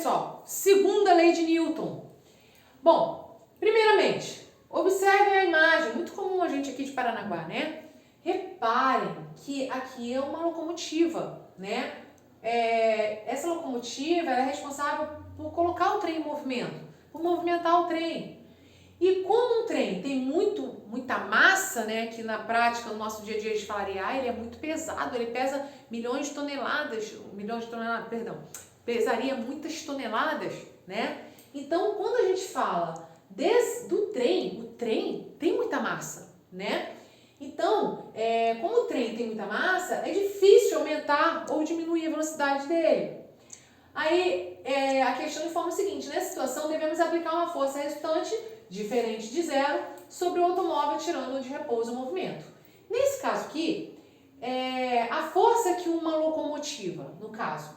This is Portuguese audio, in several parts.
pessoal, segunda lei de Newton. Bom, primeiramente, observem a imagem, muito comum a gente aqui de Paranaguá, né? Reparem que aqui é uma locomotiva, né? Essa locomotiva ela é responsável por colocar o trem em movimento, por movimentar o trem. E como um trem tem muita massa, né, que na prática, no nosso dia a dia a gente falaria, ele é muito pesado, ele pesa pesaria muitas toneladas, né? Então, quando a gente fala do trem, o trem tem muita massa, né? Então, como o trem tem muita massa, é difícil aumentar ou diminuir a velocidade dele. Aí, a questão informa o seguinte, nessa situação devemos aplicar uma força resultante, diferente de zero, sobre o automóvel tirando-o de repouso ou movimento. Nesse caso aqui, a força que uma locomotiva, no caso,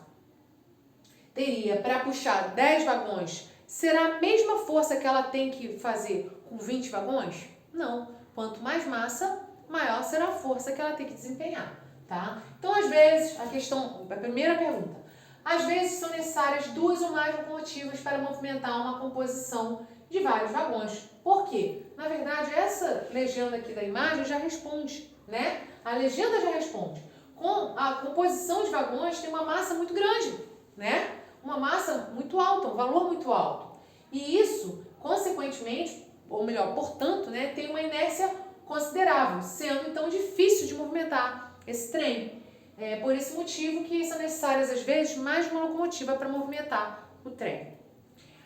teria para puxar 10 vagões, será a mesma força que ela tem que fazer com 20 vagões? Não. Quanto mais massa, maior será a força que ela tem que desempenhar, tá? Então, às vezes, a primeira pergunta, às vezes são necessárias 2 ou mais locomotivas para movimentar uma composição de vários vagões. Por quê? Na verdade, essa legenda aqui da imagem já responde, né? A legenda já responde. Com a composição de vagões tem uma massa muito grande, né? Uma massa muito alta, um valor muito alto. E isso, consequentemente, ou melhor, portanto, né, tem uma inércia considerável, sendo então difícil de movimentar esse trem. Por esse motivo que são necessárias, às vezes, mais de uma locomotiva para movimentar o trem.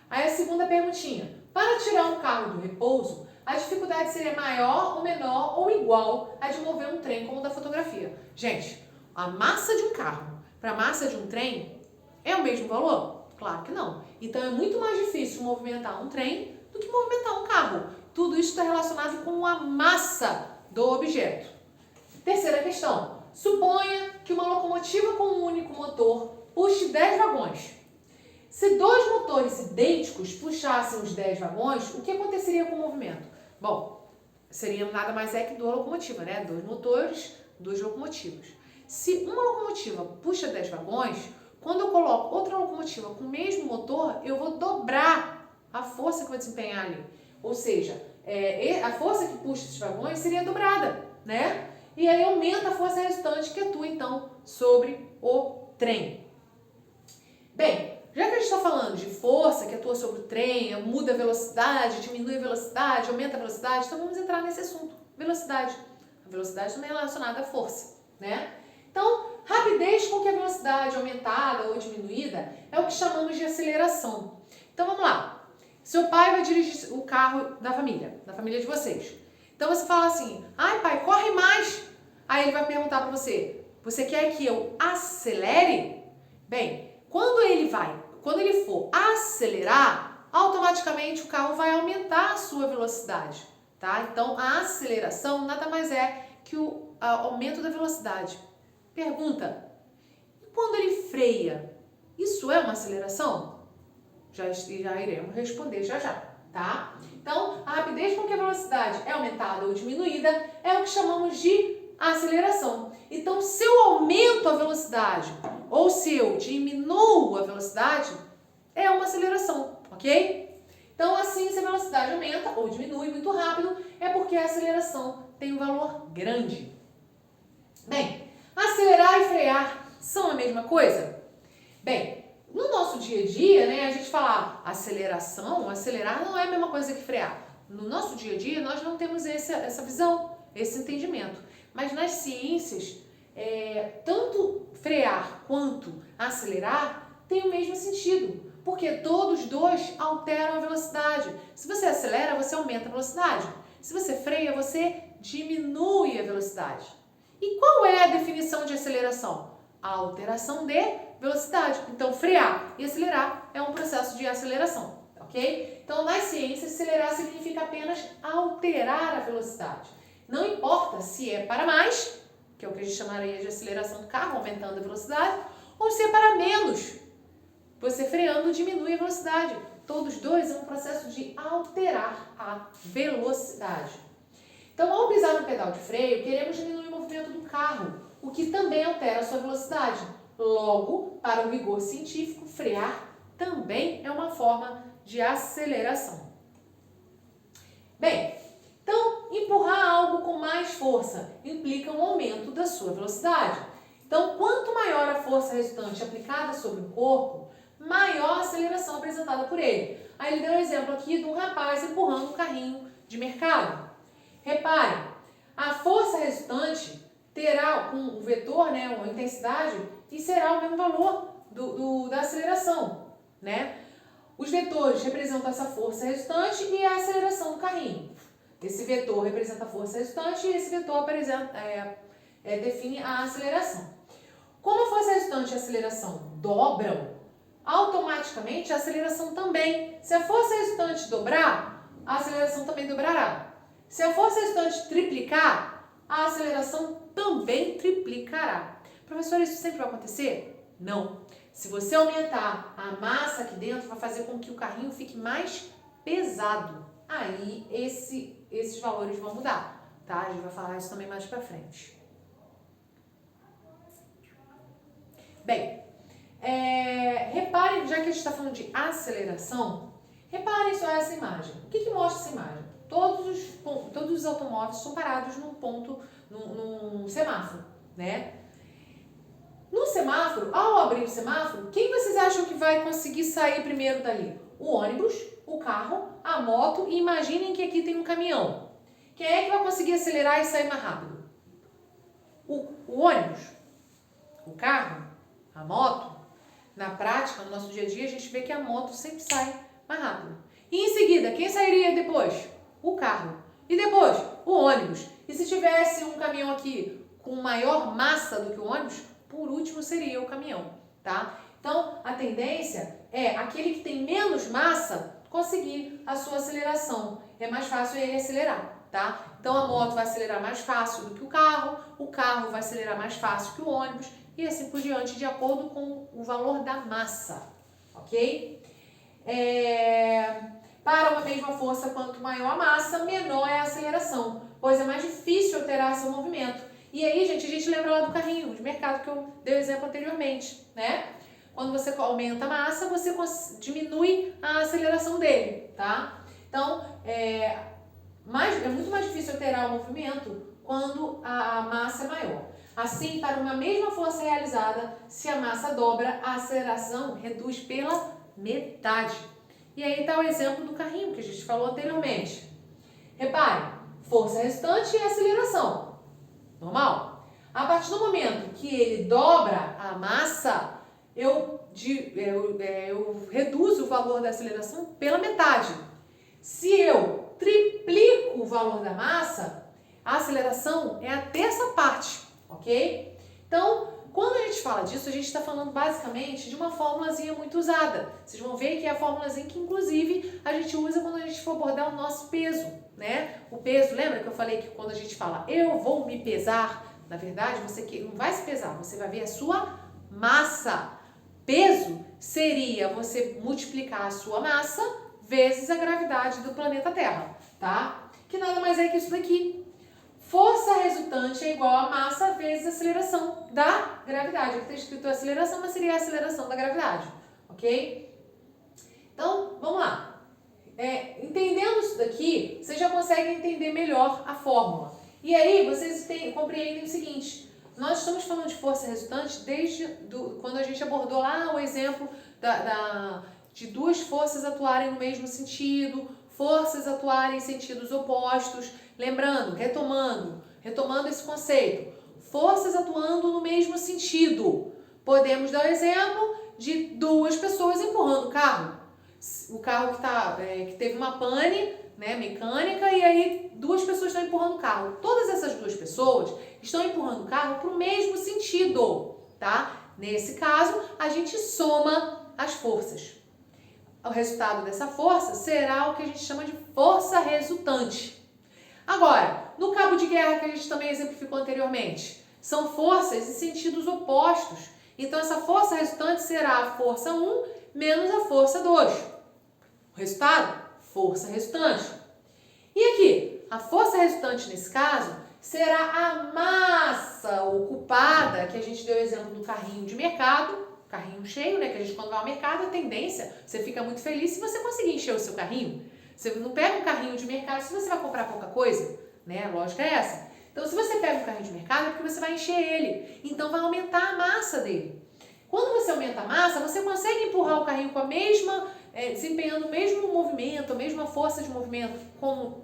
Aí a segunda perguntinha. Para tirar um carro do repouso, a dificuldade seria maior ou menor ou igual a de mover um trem como o da fotografia. Gente, a massa de um carro para a massa de um trem é o mesmo valor? Claro que não. Então é muito mais difícil movimentar um trem do que movimentar um carro. Tudo isso está relacionado com a massa do objeto. Terceira questão. Suponha que uma locomotiva com um único motor puxe 10 vagões. Se 2 motores idênticos puxassem os 10 vagões, o que aconteceria com o movimento? Bom, seria nada mais que 2 locomotivas, né? 2 motores, 2 locomotivas. Se uma locomotiva puxa 10 vagões, quando eu coloco outra locomotiva com o mesmo motor, eu vou dobrar a força que vai desempenhar ali. Ou seja, a força que puxa esses vagões seria dobrada, né? E aí aumenta a força resultante que atua, então, sobre o trem. Bem, já que a gente está falando de força que atua sobre o trem, muda a velocidade, diminui a velocidade, aumenta a velocidade, então vamos entrar nesse assunto, velocidade. A velocidade também é relacionada à força, né? Então, rapidez com que a velocidade aumentada ou diminuída é o que chamamos de aceleração. Então, vamos lá. Seu pai vai dirigir o carro da família de vocês. Então, você fala assim, ai pai, corre mais. Aí ele vai perguntar para você, você quer que eu acelere? Bem, quando ele for acelerar, automaticamente o carro vai aumentar a sua velocidade, tá? Então, a aceleração nada mais é que o aumento da velocidade. Pergunta, e quando ele freia, isso é uma aceleração? Já iremos responder já, tá? Então, a rapidez com que a velocidade é aumentada ou diminuída é o que chamamos de aceleração. Então, se eu aumento a velocidade ou se eu diminuo a velocidade, é uma aceleração, ok? Então, assim, se a velocidade aumenta ou diminui muito rápido, é porque a aceleração tem um valor grande. Bem, acelerar e frear são a mesma coisa? Bem, no nosso dia a dia, né, a gente fala acelerar não é a mesma coisa que frear. No nosso dia a dia, nós não temos essa visão, esse entendimento. Mas nas ciências, tanto frear quanto acelerar tem o mesmo sentido, porque todos os dois alteram a velocidade. Se você acelera, você aumenta a velocidade. Se você freia, você diminui a velocidade. E qual é a definição de aceleração? A alteração de velocidade. Então, frear e acelerar é um processo de aceleração, ok? Então, nas ciências, acelerar significa apenas alterar a velocidade. Não importa se é para mais, que é o que a gente chamaria de aceleração do carro, aumentando a velocidade, ou se é para menos. Você freando diminui a velocidade. Todos dois é um processo de alterar a velocidade. Então, ao pisar no pedal de freio, queremos diminuir o movimento do carro, o que também altera a sua velocidade. Logo, para o rigor científico, frear também também é uma forma de aceleração. Bem, então empurrar algo com mais força implica um aumento da sua velocidade. Então, quanto maior a força resultante aplicada sobre o corpo, maior a aceleração apresentada por ele. Aí ele deu um exemplo aqui de um rapaz empurrando um carrinho de mercado. Repare, a força resultante terá um vetor, né, uma intensidade, e será o mesmo valor da aceleração, né? Os vetores representam essa força resultante e a aceleração do carrinho. Esse vetor representa a força resultante e esse vetor define a aceleração. Como a força resultante e a aceleração dobram, automaticamente a aceleração também. Se a força resultante dobrar, a aceleração também dobrará. Se a força resultante triplicar, a aceleração também triplicará. Professor, isso sempre vai acontecer? Não. Se você aumentar a massa aqui dentro, vai fazer com que o carrinho fique mais pesado. Aí esses valores vão mudar, tá? A gente vai falar isso também mais pra frente. Bem, reparem, já que a gente está falando de aceleração, reparem só essa imagem. O que mostra essa imagem? Todos os automóveis são parados num ponto, num semáforo, né? No semáforo, ao abrir o semáforo, quem vocês acham que vai conseguir sair primeiro dali? O ônibus, o carro, a moto e imaginem que aqui tem um caminhão. Quem é que vai conseguir acelerar e sair mais rápido? O ônibus, o carro, a moto. Na prática, no nosso dia a dia, a gente vê que a moto sempre sai mais rápido. E em seguida, quem sairia depois? O carro. E depois, o ônibus. E se tivesse um caminhão aqui com maior massa do que o ônibus, por último seria o caminhão, tá? Então, a tendência é aquele que tem menos massa conseguir a sua aceleração. É mais fácil ele acelerar, tá? Então, a moto vai acelerar mais fácil do que o carro vai acelerar mais fácil que o ônibus e assim por diante, de acordo com o valor da massa, ok? Para uma mesma força, quanto maior a massa, menor é a aceleração, pois é mais difícil alterar seu movimento. E aí, gente, a gente lembra lá do carrinho de mercado que eu dei o exemplo anteriormente, né? Quando você aumenta a massa, você diminui a aceleração dele, tá? Então, é muito mais difícil alterar o movimento quando a massa é maior. Assim, para uma mesma força realizada, se a massa dobra, a aceleração reduz pela metade. E aí está o exemplo do carrinho que a gente falou anteriormente. Repare, força resultante e aceleração. Normal? A partir do momento que ele dobra a massa, eu reduzo o valor da aceleração pela metade. Se eu triplico o valor da massa, a aceleração é a terça parte, ok? Então, quando a gente fala disso, a gente está falando basicamente de uma formulazinha muito usada. Vocês vão ver que é a formulazinha que, inclusive, a gente usa quando a gente for abordar o nosso peso, né? O peso, lembra que eu falei que quando a gente fala eu vou me pesar, na verdade, você não vai se pesar, você vai ver a sua massa. Peso seria você multiplicar a sua massa vezes a gravidade do planeta Terra, tá? Que nada mais é que isso daqui. Força resultante é igual a massa vezes a aceleração da gravidade. Aqui está escrito aceleração, mas seria a aceleração da gravidade, ok? Então, vamos lá. Entendendo isso daqui, vocês já conseguem entender melhor a fórmula. E aí, vocês compreendem o seguinte: nós estamos falando de força resultante desde quando a gente abordou lá o exemplo de duas forças atuarem no mesmo sentido, forças atuarem em sentidos opostos. Lembrando, retomando esse conceito, forças atuando no mesmo sentido. Podemos dar o exemplo de duas pessoas empurrando o carro. O carro que teve uma pane, né, mecânica, e aí duas pessoas estão empurrando o carro. Todas essas duas pessoas estão empurrando o carro para o mesmo sentido, tá? Nesse caso, a gente soma as forças. O resultado dessa força será o que a gente chama de força resultante. Agora, no cabo de guerra que a gente também exemplificou anteriormente, são forças em sentidos opostos. Então, essa força resultante será a força 1 menos a força 2. O resultado? Força resultante. E aqui, a força resultante nesse caso será a massa ocupada, que a gente deu o exemplo do carrinho de mercado, carrinho cheio, né? Que a gente quando vai ao mercado, a tendência, você fica muito feliz se você conseguir encher o seu carrinho. Você não pega um carrinho de mercado se você vai comprar pouca coisa, né? A lógica é essa. Então, se você pega um carrinho de mercado, é porque você vai encher ele. Então, vai aumentar a massa dele. Quando você aumenta a massa, você consegue empurrar o carrinho com a mesma, desempenhando o mesmo movimento, a mesma força de movimento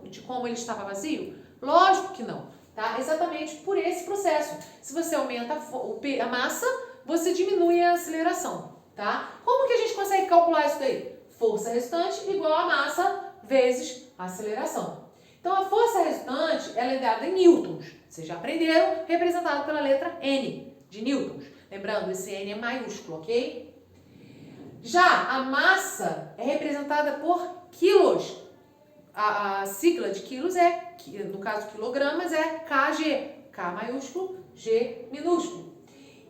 de como ele estava vazio? Lógico que não, tá? Exatamente por esse processo. Se você aumenta a massa, você diminui a aceleração, tá? Como que a gente consegue calcular isso daí? Força resultante igual a massa vezes a aceleração. Então, a força resultante, ela é dada em newtons. Vocês já aprenderam, representado pela letra N, de newtons. Lembrando, esse N é maiúsculo, ok? Já a massa é representada por quilos. A sigla de quilos é, no caso quilogramas, é kg. K maiúsculo, G minúsculo.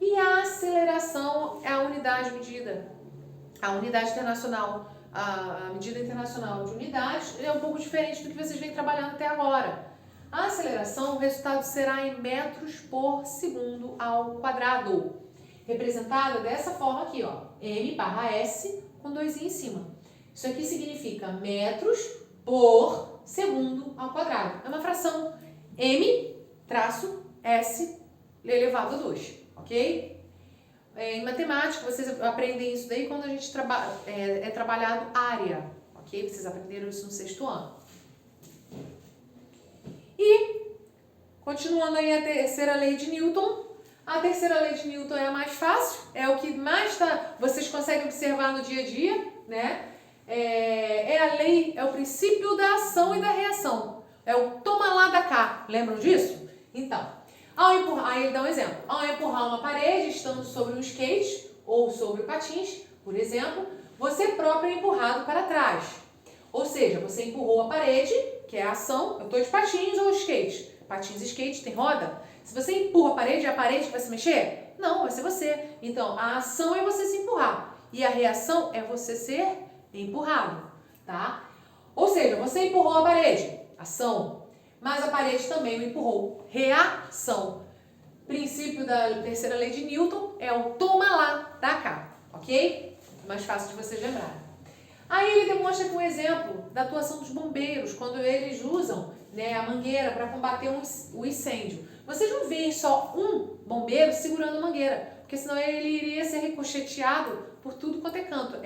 E a aceleração é a unidade medida. A unidade internacional, a medida internacional de unidades é um pouco diferente do que vocês vêm trabalhando até agora. A aceleração, o resultado será em metros por segundo ao quadrado. Representada dessa forma aqui, ó, m/s com 2i em cima. Isso aqui significa metros por segundo ao quadrado. É uma fração m-s elevado a 2, ok? Em matemática, vocês aprendem isso daí quando a gente é trabalhado área, ok? Vocês aprenderam isso no 6º ano. E, continuando aí a terceira lei de Newton. A terceira lei de Newton é a mais fácil, é o que mais vocês conseguem observar no dia a dia, né? É o princípio da ação e da reação. É o toma lá da cá. Lembram disso? Então, aí ele dá um exemplo. Ao empurrar uma parede estando sobre um skate ou sobre patins, por exemplo, você próprio é empurrado para trás. Ou seja, você empurrou a parede, que é a ação. Eu estou de patins ou skate? Patins e skate tem roda? Se você empurra a parede, é a parede que vai se mexer? Não, vai ser você. Então, a ação é você se empurrar. E a reação é você ser empurrado, tá? Ou seja, você empurrou a parede, ação. Mas a parede também o empurrou, reação. Princípio da terceira lei de Newton é o toma lá, da cá, ok? Mais fácil de vocês lembrarem. Aí ele demonstra aqui um exemplo da atuação dos bombeiros, quando eles usam, né, a mangueira para combater o incêndio. Vocês não veem só um bombeiro segurando a mangueira, porque senão ele iria ser ricocheteado por tudo quanto é canto.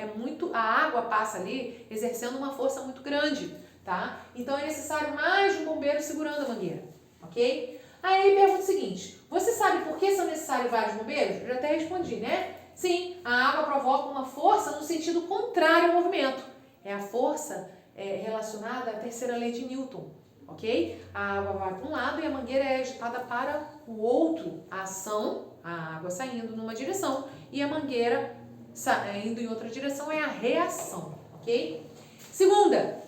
A água passa ali exercendo uma força muito grande, tá? Então é necessário mais de um bombeiro segurando a mangueira, ok? Aí ele pergunta o seguinte, você sabe por que são necessários vários bombeiros? Eu já até respondi, né? Sim, a água provoca uma força no sentido contrário ao movimento. É a força relacionada à terceira lei de Newton, ok? A água vai para um lado e a mangueira é agitada para o outro. A ação, a água saindo numa direção e a mangueira indo em outra direção é a reação, ok? Segunda,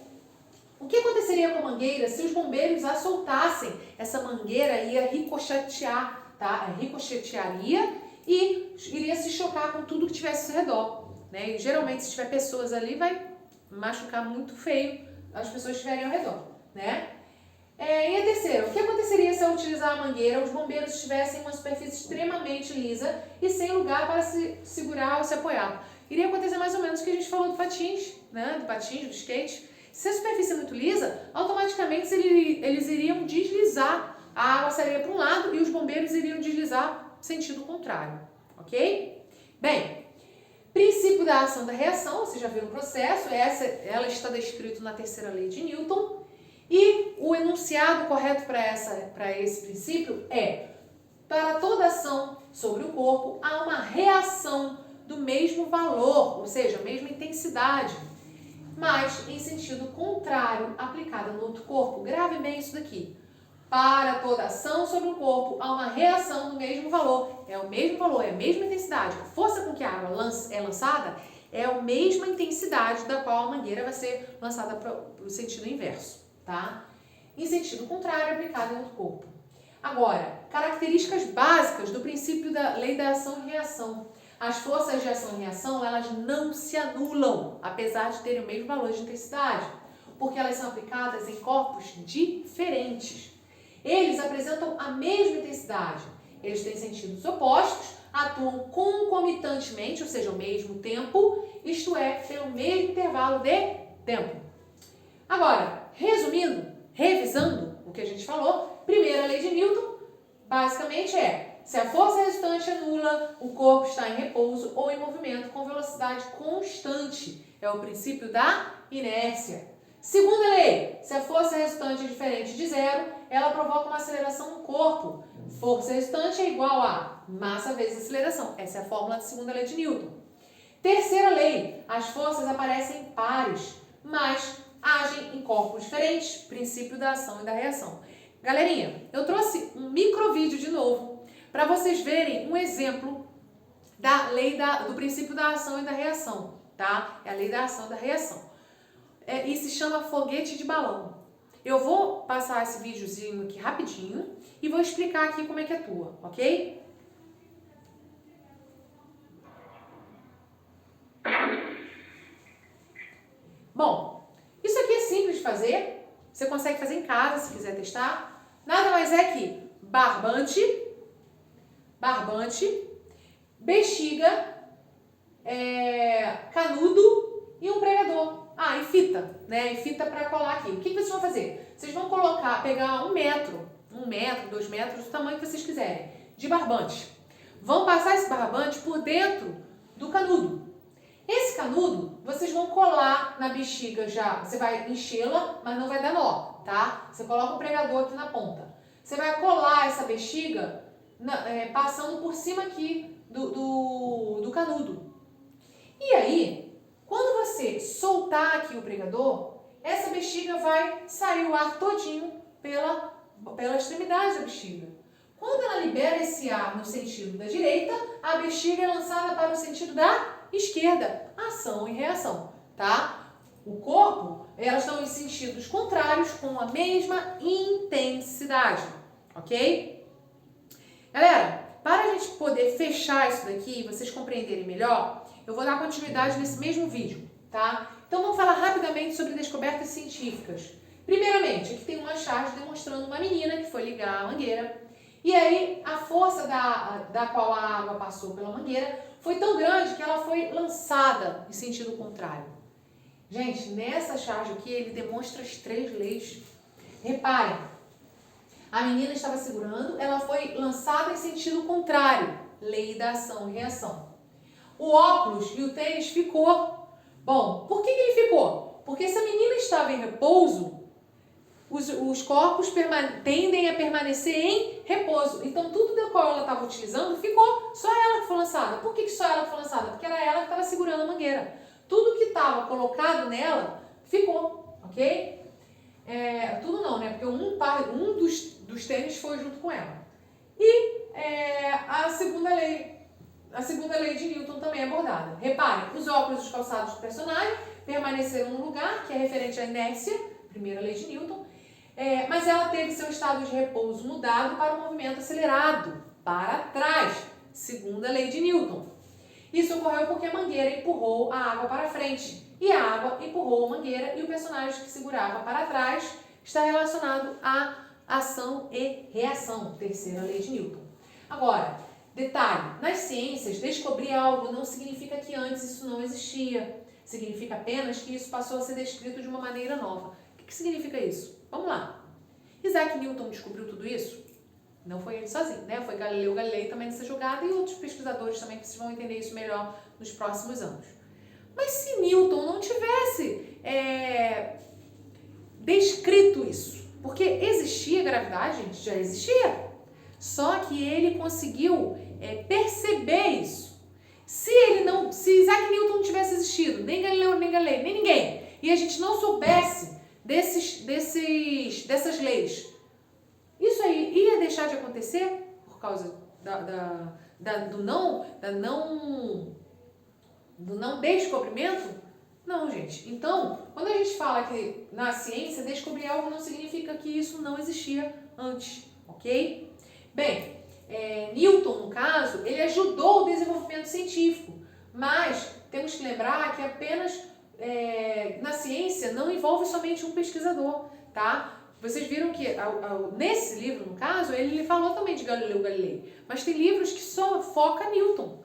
o que aconteceria com a mangueira se os bombeiros a soltassem? Essa mangueira ia ricochetear, tá? Ricochetearia e iria se chocar com tudo que tivesse ao redor, né? E geralmente, se tiver pessoas ali, vai machucar muito feio as pessoas que estiverem ao redor, né? E a terceira, o que aconteceria se ao utilizar a mangueira, os bombeiros estivessem em uma superfície extremamente lisa e sem lugar para se segurar ou se apoiar? Iria acontecer mais ou menos o que a gente falou do patins, né? Do patins, do skate. Se a superfície é muito lisa, automaticamente eles iriam deslizar, a água sairia para um lado e os bombeiros iriam deslizar sentido contrário, ok? Bem, princípio da ação e da reação, vocês já viram o processo, ela está descrito na terceira lei de Newton, e o enunciado correto para esse princípio é: para toda ação sobre o corpo, há uma reação do mesmo valor, ou seja, a mesma intensidade, mas em sentido contrário aplicada no outro corpo. Grave bem isso daqui. Para toda ação sobre o corpo, há uma reação do mesmo valor. É o mesmo valor, é a mesma intensidade. A força com que a água é lançada é a mesma intensidade da qual a mangueira vai ser lançada para o sentido inverso, tá? Em sentido contrário, aplicado em outro corpo. Agora, características básicas do princípio da lei da ação e reação. As forças de ação e reação, elas não se anulam, apesar de terem o mesmo valor de intensidade, porque elas são aplicadas em corpos diferentes. Eles apresentam a mesma intensidade, eles têm sentidos opostos, atuam concomitantemente, ou seja, ao mesmo tempo, isto é, pelo mesmo intervalo de tempo. Agora, resumindo, revisando o que a gente falou, primeira lei de Newton, basicamente se a força resultante é nula, o corpo está em repouso ou em movimento com velocidade constante. É o princípio da inércia. Segunda lei, se a força resultante é diferente de zero, ela provoca uma aceleração no corpo. Força resultante é igual a massa vezes aceleração. Essa é a fórmula da segunda lei de Newton. Terceira lei, as forças aparecem em pares, mas agem em corpos diferentes. Princípio da ação e da reação. Galerinha, eu trouxe um microvídeo de novo para vocês verem um exemplo da lei do princípio da ação e da reação, tá? É a lei da ação e da reação. E se chama foguete de balão. Eu vou passar esse videozinho aqui rapidinho e vou explicar aqui como é que atua, ok? Bom, isso aqui é simples de fazer. Você consegue fazer em casa se quiser testar. Nada mais é que barbante, bexiga, canudo e um pregador. E fita, né? E fita para colar aqui. O que vocês vão fazer? Vocês vão pegar 1 metro, 2 metros, o tamanho que vocês quiserem, de barbante. Vão passar esse barbante por dentro do canudo. Esse canudo, vocês vão colar na bexiga já. Você vai enchê-la, mas não vai dar nó, tá? Você coloca o pregador aqui na ponta. Você vai colar essa bexiga passando por cima aqui do canudo. E aí, quando você soltar aqui o pregador, essa bexiga vai sair o ar todinho pela extremidade da bexiga. Quando ela libera esse ar no sentido da direita, a bexiga é lançada para o sentido da esquerda. Ação e reação, tá? O corpo, elas estão em sentidos contrários com a mesma intensidade, ok? Galera, para a gente poder fechar isso daqui e vocês compreenderem melhor, eu vou dar continuidade nesse mesmo vídeo, tá? Então vamos falar rapidamente sobre descobertas científicas. Primeiramente, aqui tem uma charge demonstrando uma menina que foi ligar a mangueira e aí a força da qual a água passou pela mangueira foi tão grande que ela foi lançada em sentido contrário. Gente, nessa charge aqui ele demonstra as 3 leis. Reparem, a menina estava segurando, ela foi lançada em sentido contrário. Lei da ação e reação. O óculos e o tênis ficou. Bom, por que ele ficou? Porque se a menina estava em repouso, os corpos tendem a permanecer em repouso. Então, tudo da qual ela estava utilizando ficou. Só ela que foi lançada. Por que só ela que foi lançada? Porque era ela que estava segurando a mangueira. Tudo que estava colocado nela ficou, ok? Tudo não, né? Porque um dos tênis foi junto com ela. E a segunda lei de Newton também é abordada. Reparem, os óculos e os calçados do personagem permaneceram no lugar, que é referente à inércia, primeira lei de Newton, mas ela teve seu estado de repouso mudado para um movimento acelerado, para trás, segunda lei de Newton. Isso ocorreu porque a mangueira empurrou a água para frente, e a água empurrou a mangueira e o personagem que segurava para trás está relacionado à ação e reação, terceira lei de Newton. Agora, detalhe, nas ciências, descobrir algo não significa que antes isso não existia. Significa apenas que isso passou a ser descrito de uma maneira nova. O que significa isso? Vamos lá. Isaac Newton descobriu tudo isso? Não foi ele sozinho, né? Foi Galileu Galilei também nessa jogada e outros pesquisadores também que vocês vão entender isso melhor nos próximos anos. Mas se Newton não tivesse descrito isso, porque existia gravidade, gente, já existia. Só que ele conseguiu perceber isso. Se Isaac Newton não tivesse existido, nem Galileu, nem Galilei, nem ninguém, e a gente não soubesse dessas leis, isso aí ia deixar de acontecer por causa do não descobrimento? Não, gente. Então, quando a gente fala que na ciência descobrir algo não significa que isso não existia antes, ok? Bem, Newton, no caso, ele ajudou o desenvolvimento científico, mas temos que lembrar que apenas na ciência não envolve somente um pesquisador, tá? vocês viram que nesse livro, no caso, ele falou também de Galileu Galilei, mas tem livros que só foca Newton.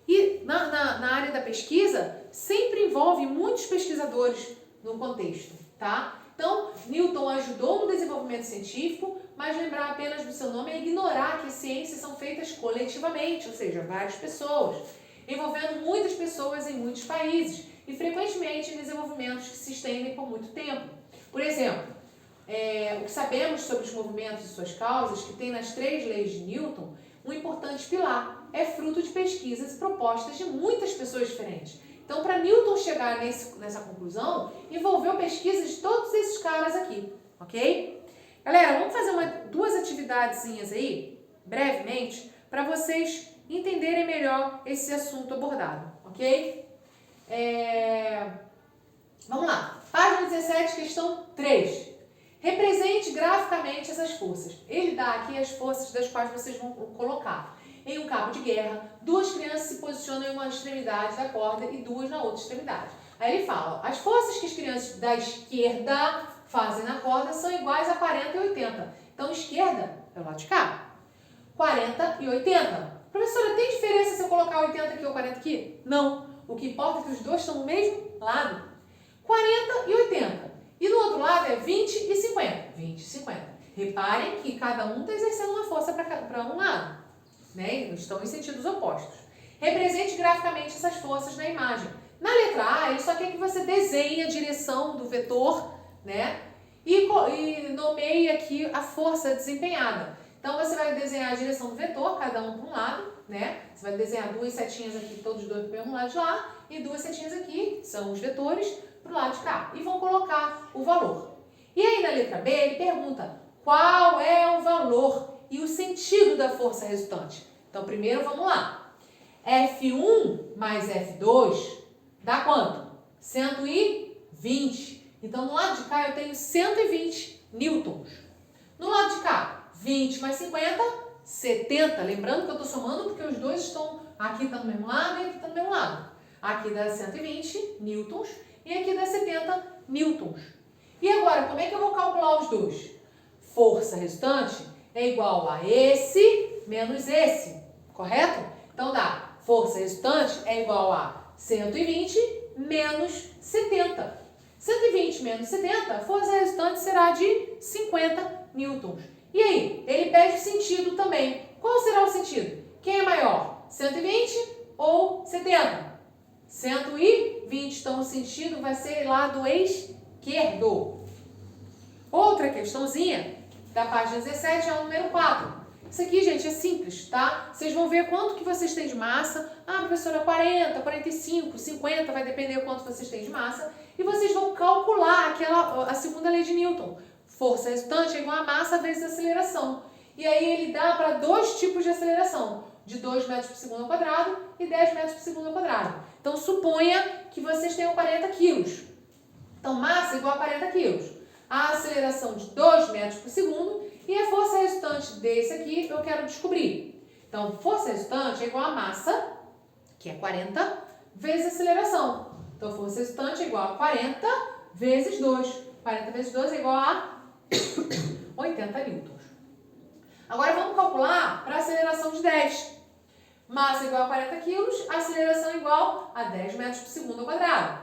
E na área da pesquisa, sempre envolve muitos pesquisadores no contexto, tá? Então, Newton ajudou no desenvolvimento científico, mas lembrar apenas do seu nome é ignorar que as ciências são feitas coletivamente, ou seja, várias pessoas, envolvendo muitas pessoas em muitos países e frequentemente em desenvolvimentos que se estendem por muito tempo. Por exemplo, o que sabemos sobre os movimentos e suas causas, que tem nas 3 leis de Newton, um importante pilar, é fruto de pesquisas e propostas de muitas pessoas diferentes. Então, para Newton chegar nessa conclusão, envolveu pesquisas de todos esses caras aqui, ok? Galera, vamos fazer 2 atividadezinhas aí, brevemente, para vocês entenderem melhor esse assunto abordado, ok? Vamos lá. Página 17, questão 3. Represente graficamente essas forças. Ele dá aqui as forças das quais vocês vão colocar. Em um cabo de guerra, 2 crianças se posicionam em uma extremidade da corda e 2 na outra extremidade. Aí ele fala, as forças que as crianças da esquerda fazem na corda são iguais a 40 e 80. Então, esquerda é o lado de cá. 40 e 80. Professora, tem diferença se eu colocar 80 aqui ou 40 aqui? Não. O que importa é que os dois estão no mesmo lado. 40 e 80. E no outro lado é 20 e 50. 20 e 50. Reparem que cada um está exercendo uma força para um lado. Né? Estão em sentidos opostos. Represente graficamente essas forças na imagem. Na letra A, ele só quer que você desenhe a direção do vetor, né? E nomeie aqui a força desempenhada. Então, você vai desenhar a direção do vetor, cada um para um lado, né? Você vai desenhar 2 setinhas aqui, todos 2 para o mesmo lado de lá, e 2 setinhas aqui, que são os vetores, para o lado de cá. E vão colocar o valor. E aí, na letra B, ele pergunta qual é o valor e o sentido da força resultante. Então, primeiro, vamos lá. F1 mais F2 dá quanto? 120. Então, no lado de cá, eu tenho 120 newtons. No lado de cá, 20 mais 50, 70. Lembrando que eu estou somando porque os dois estão... Aqui está no mesmo lado e aqui está no mesmo lado. Aqui dá 120 newtons e aqui dá 70 newtons. E agora, como é que eu vou calcular os dois? Força resultante é igual a esse menos esse, correto? Então dá, força resultante é igual a 120 menos 70. 120 menos 70, a força resultante será de 50 newtons. E aí, ele pede sentido também. Qual será o sentido? Quem é maior? 120 ou 70? 120, então o sentido vai ser lado esquerdo. Outra questãozinha da página 17 é o número 4. Isso aqui, gente, é simples, tá? Vocês vão ver quanto que vocês têm de massa. Ah, professora, 40, 45, 50, vai depender do quanto vocês têm de massa. E vocês vão calcular a segunda lei de Newton. Força resultante é igual a massa vezes aceleração. E aí ele dá para 2 tipos de aceleração. De 2 metros por segundo ao quadrado e 10 metros por segundo ao quadrado. Então, suponha que vocês tenham 40 quilos. Então, massa igual a 40 quilos. A aceleração de 2 metros por segundo e a força resultante desse aqui eu quero descobrir. Então, força resultante é igual a massa, que é 40, vezes aceleração. Então, força resultante é igual a 40 vezes 2. 40 vezes 2 é igual a 80 newtons. Agora, vamos calcular para a aceleração de 10. Massa igual a 40 quilos, aceleração igual a 10 metros por segundo ao quadrado.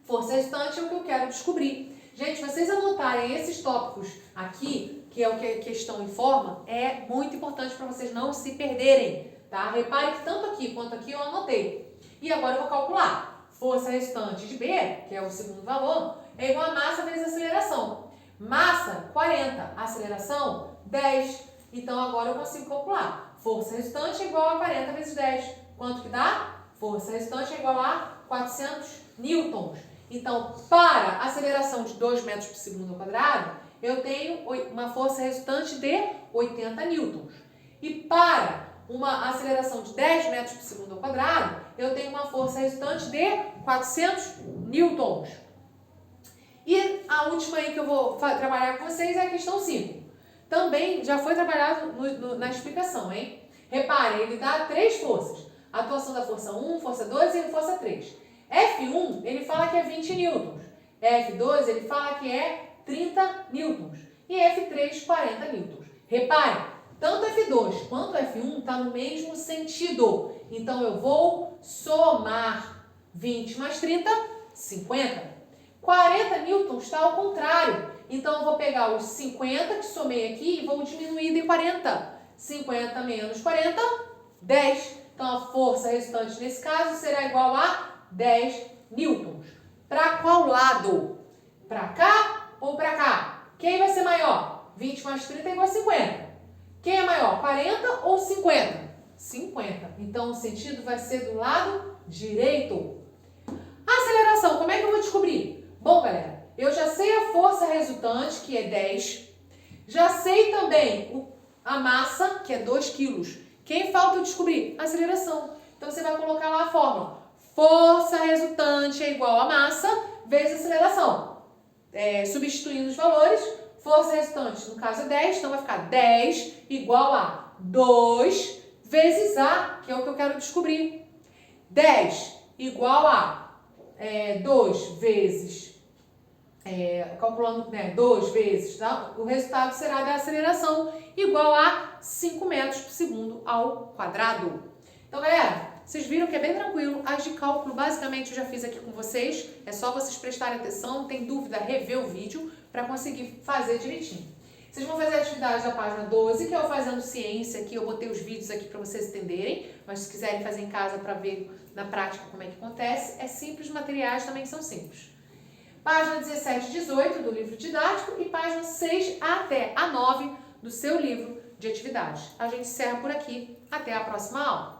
Força resultante é o que eu quero descobrir. Gente, vocês anotarem esses tópicos aqui, que é o que a questão informa, é muito importante para vocês não se perderem, tá? Repare que tanto aqui quanto aqui eu anotei. E agora eu vou calcular. Força resultante de B, que é o segundo valor, é igual a massa vezes aceleração. Massa, 40. Aceleração, 10. Então, agora eu consigo calcular. Força resultante é igual a 40 vezes 10. Quanto que dá? Força resultante é igual a 400 newtons. Então, para a aceleração de 2 metros por segundo ao quadrado, eu tenho uma força resultante de 80 newtons. E para uma aceleração de 10 metros por segundo ao quadrado, eu tenho uma força resultante de 400 newtons. E a última aí que eu vou trabalhar com vocês é a questão 5. Também já foi trabalhado na explicação, hein? Reparem, ele dá 3 forças. A atuação da força 1, força 2 e força 3. F1, ele fala que é 20 newtons. F2, ele fala que é 30 newtons. E F3, 40 newtons. Reparem, tanto F2 quanto F1 está no mesmo sentido. Então, eu vou somar 20 mais 30, 50. 40 newtons está ao contrário. Então, eu vou pegar os 50 que somei aqui e vou diminuir de 40. 50 menos 40, 10. Então, a força resultante nesse caso será igual a 10 newtons. Para qual lado? Para cá ou para cá? Quem vai ser maior? 20 mais 30 é igual a 50. Quem é maior? 40 ou 50? 50. Então, o sentido vai ser do lado direito. A aceleração, como é que eu vou descobrir? Bom, galera, eu já sei a força resultante, que é 10. Já sei também a massa, que é 2 quilos. Quem falta eu descobrir? A aceleração. Então, você vai colocar lá a fórmula. Força resultante é igual a massa vezes aceleração. Substituindo os valores, força resultante, no caso é 10, então vai ficar 10 igual a 2 vezes A, que é o que eu quero descobrir. 10 igual a 2 vezes, calculando 2 vezes, tá? O resultado será da aceleração igual a 5 metros por segundo ao quadrado. Então, galera, vocês viram que é bem tranquilo. As de cálculo, basicamente, eu já fiz aqui com vocês. É só vocês prestarem atenção. Tem dúvida, rever o vídeo para conseguir fazer direitinho. Vocês vão fazer a atividade da página 12, que é o Fazendo Ciência. Aqui eu botei os vídeos aqui para vocês entenderem. Mas se quiserem fazer em casa para ver na prática como é que acontece, é simples. Os materiais também são simples. Página 17 e 18 do livro didático e página 6 até a 9 do seu livro de atividades. A gente encerra por aqui. Até a próxima aula.